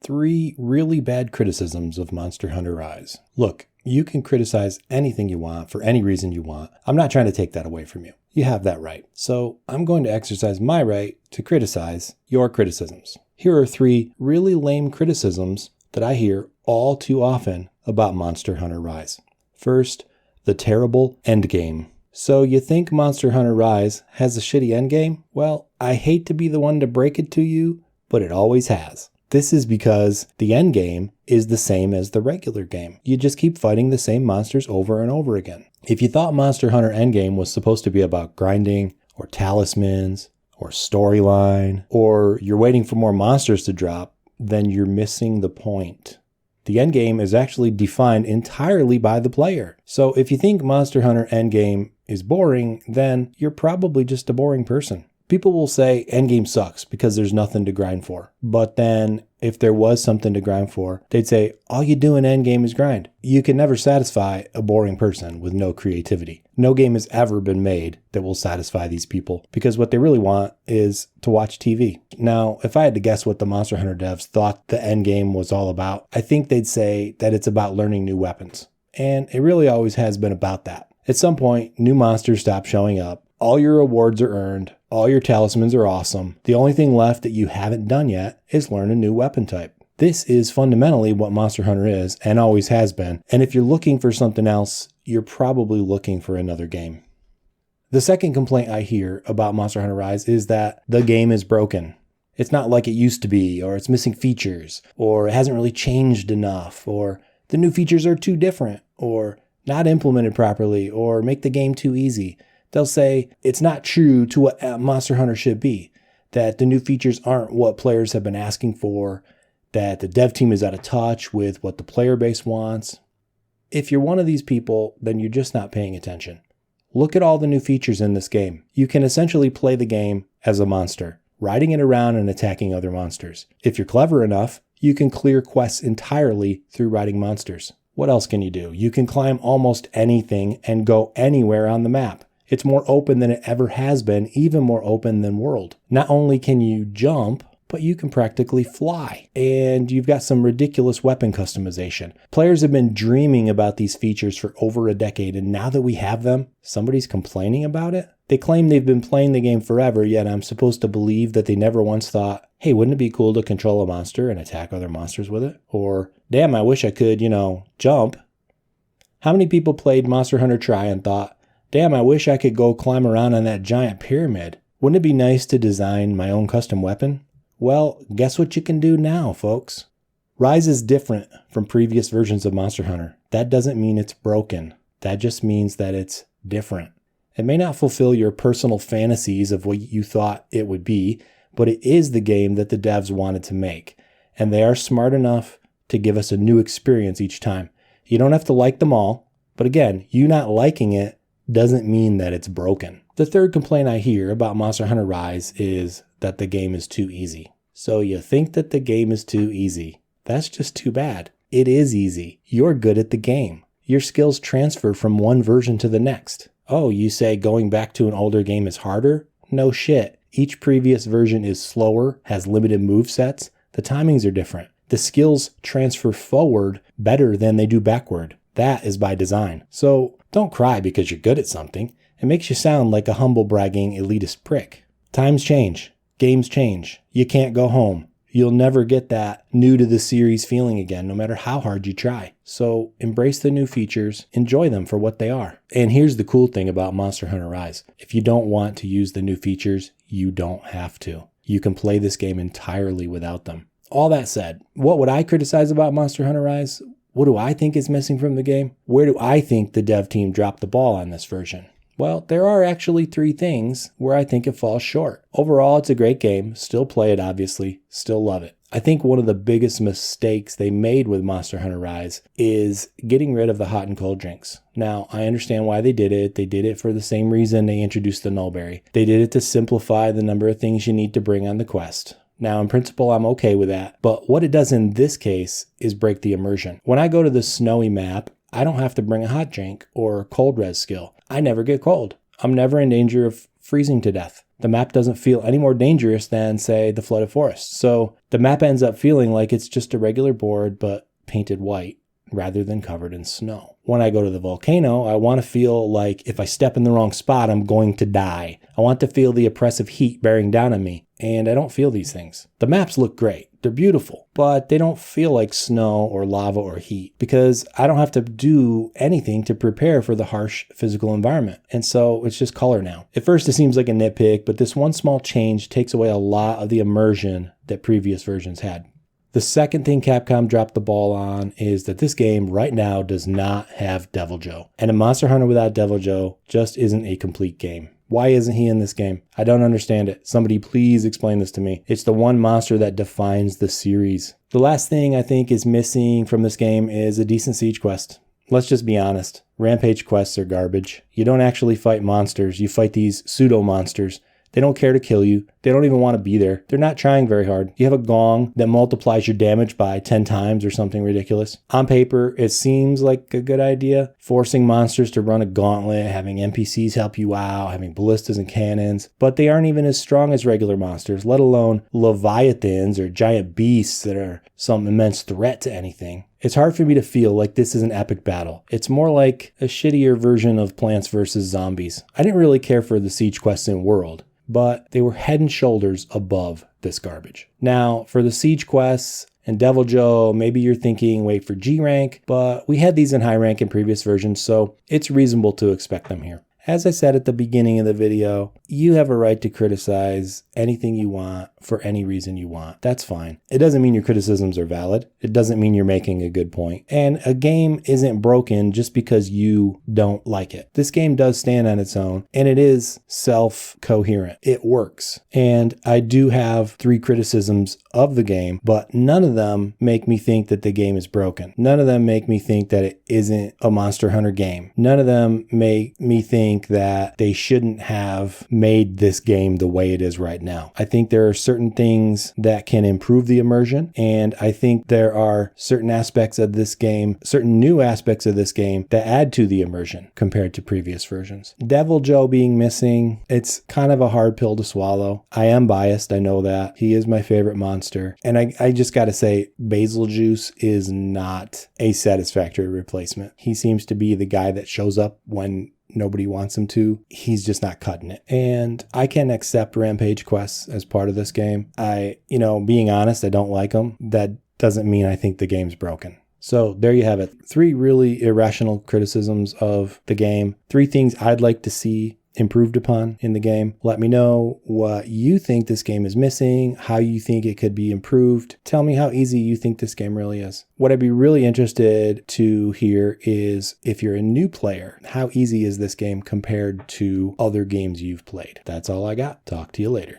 3 really bad criticisms of Monster Hunter Rise. Look, you can criticize anything you want for any reason you want. I'm not trying to take that away from you. You have that right. So I'm going to exercise my right to criticize your criticisms. Here are 3 really lame criticisms that I hear all too often about Monster Hunter Rise. First, the terrible endgame. So you think Monster Hunter Rise has a shitty endgame? Well, I hate to be the one to break it to you, but it always has. This is because the endgame is the same as the regular game. You just keep fighting the same monsters over and over again. If you thought Monster Hunter Endgame was supposed to be about grinding, or talismans, or storyline, or you're waiting for more monsters to drop, then you're missing the point. The endgame is actually defined entirely by the player. So if you think Monster Hunter Endgame is boring, then you're probably just a boring person. People will say endgame sucks because there's nothing to grind for. But then if there was something to grind for, they'd say all you do in endgame is grind. You can never satisfy a boring person with no creativity. No game has ever been made that will satisfy these people because what they really want is to watch TV. Now, if I had to guess what the Monster Hunter devs thought the endgame was all about, I think they'd say that it's about learning new weapons. And it really always has been about that. At some point, new monsters stop showing up. All your rewards are earned. All your talismans are awesome. The only thing left that you haven't done yet is learn a new weapon type. This is fundamentally what Monster Hunter is and always has been. And if you're looking for something else, you're probably looking for another game. The second complaint I hear about Monster Hunter Rise is that the game is broken. It's not like it used to be, or it's missing features, or it hasn't really changed enough, or the new features are too different, or not implemented properly, or make the game too easy. They'll say it's not true to what Monster Hunter should be, that the new features aren't what players have been asking for, that the dev team is out of touch with what the player base wants. If you're one of these people, then you're just not paying attention. Look at all the new features in this game. You can essentially play the game as a monster, riding it around and attacking other monsters. If you're clever enough, you can clear quests entirely through riding monsters. What else can you do? You can climb almost anything and go anywhere on the map. It's more open than it ever has been, even more open than World. Not only can you jump, but you can practically fly. And you've got some ridiculous weapon customization. Players have been dreaming about these features for over a decade, and now that we have them, somebody's complaining about it? They claim they've been playing the game forever, yet I'm supposed to believe that they never once thought, hey, wouldn't it be cool to control a monster and attack other monsters with it? Or, damn, I wish I could, jump. How many people played Monster Hunter Tri and thought, damn, I wish I could go climb around on that giant pyramid. Wouldn't it be nice to design my own custom weapon? Well, guess what you can do now, folks? Rise is different from previous versions of Monster Hunter. That doesn't mean it's broken. That just means that it's different. It may not fulfill your personal fantasies of what you thought it would be, but it is the game that the devs wanted to make. And they are smart enough to give us a new experience each time. You don't have to like them all, but again, you not liking it doesn't mean that it's broken. The third complaint I hear about Monster Hunter Rise is that the game is too easy. So you think that the game is too easy. That's just too bad. It is easy. You're good at the game. Your skills transfer from one version to the next. Oh, you say going back to an older game is harder? No shit. Each previous version is slower, has limited movesets. The timings are different. The skills transfer forward better than they do backward. That is by design. So don't cry because you're good at something. It makes you sound like a humble bragging elitist prick. Times change. Games change. You can't go home. You'll never get that new to the series feeling again, no matter how hard you try. So embrace the new features. Enjoy them for what they are. And here's the cool thing about Monster Hunter Rise. If you don't want to use the new features, you don't have to. You can play this game entirely without them. All that said, what would I criticize about Monster Hunter Rise? What do I think is missing from the game? Where do I think the dev team dropped the ball on this version? Well, there are actually 3 things where I think it falls short. Overall, it's a great game. Still play it, obviously. Still love it. I think one of the biggest mistakes they made with Monster Hunter Rise is getting rid of the hot and cold drinks. Now, I understand why they did it. They did it for the same reason they introduced the Nullberry. They did it to simplify the number of things you need to bring on the quest. Now, in principle, I'm okay with that. But what it does in this case is break the immersion. When I go to the snowy map, I don't have to bring a hot drink or cold res skill. I never get cold. I'm never in danger of freezing to death. The map doesn't feel any more dangerous than, say, the Flooded Forest. So the map ends up feeling like it's just a regular board, but painted white rather than covered in snow. When I go to the volcano, I want to feel like if I step in the wrong spot, I'm going to die. I want to feel the oppressive heat bearing down on me, and I don't feel these things. The maps look great. They're beautiful, but they don't feel like snow or lava or heat because I don't have to do anything to prepare for the harsh physical environment. And so it's just color now. At first, it seems like a nitpick, but this one small change takes away a lot of the immersion that previous versions had. The second thing Capcom dropped the ball on is that this game right now does not have Devil Joe. And a Monster Hunter without Devil Joe just isn't a complete game. Why isn't he in this game? I don't understand it. Somebody please explain this to me. It's the one monster that defines the series. The last thing I think is missing from this game is a decent siege quest. Let's just be honest. Rampage quests are garbage. You don't actually fight monsters. You fight these pseudo-monsters. They don't care to kill you. They don't even want to be there. They're not trying very hard. You have a gong that multiplies your damage by 10 times or something ridiculous. On paper, it seems like a good idea. Forcing monsters to run a gauntlet, having NPCs help you out, having ballistas and cannons. But they aren't even as strong as regular monsters, let alone leviathans or giant beasts that are some immense threat to anything. It's hard for me to feel like this is an epic battle. It's more like a shittier version of Plants vs. Zombies. I didn't really care for the siege quests in World, but they were head and shoulders above this garbage. Now, for the siege quests and Devil Joe, maybe you're thinking wait for G rank, but we had these in high rank in previous versions, so it's reasonable to expect them here. As I said at the beginning of the video, you have a right to criticize anything you want for any reason you want. That's fine. It doesn't mean your criticisms are valid. It doesn't mean you're making a good point. And a game isn't broken just because you don't like it. This game does stand on its own, and it is self-coherent. It works. And I do have 3 criticisms of the game, but none of them make me think that the game is broken. None of them make me think that it isn't a Monster Hunter game. None of them make me think that they shouldn't have made this game the way it is right now. I think there are certain things that can improve the immersion, and I think there are certain aspects of this game, certain new aspects of this game that add to the immersion compared to previous versions. Devil Joe being missing, it's kind of a hard pill to swallow. I am biased, I know that. He is my favorite monster, and I just gotta say, Basil Juice is not a satisfactory replacement. He seems to be the guy that shows up when nobody wants him to. He's just not cutting it. And I can accept Rampage quests as part of this game. Being honest, I don't like them. That doesn't mean I think the game's broken. So there you have it. 3 really irrational criticisms of the game. 3 things I'd like to see improved upon in the game. Let me know what you think this game is missing, how you think it could be improved. Tell me how easy you think this game really is. What I'd be really interested to hear is if you're a new player, how easy is this game compared to other games you've played? That's all I got. Talk to you later.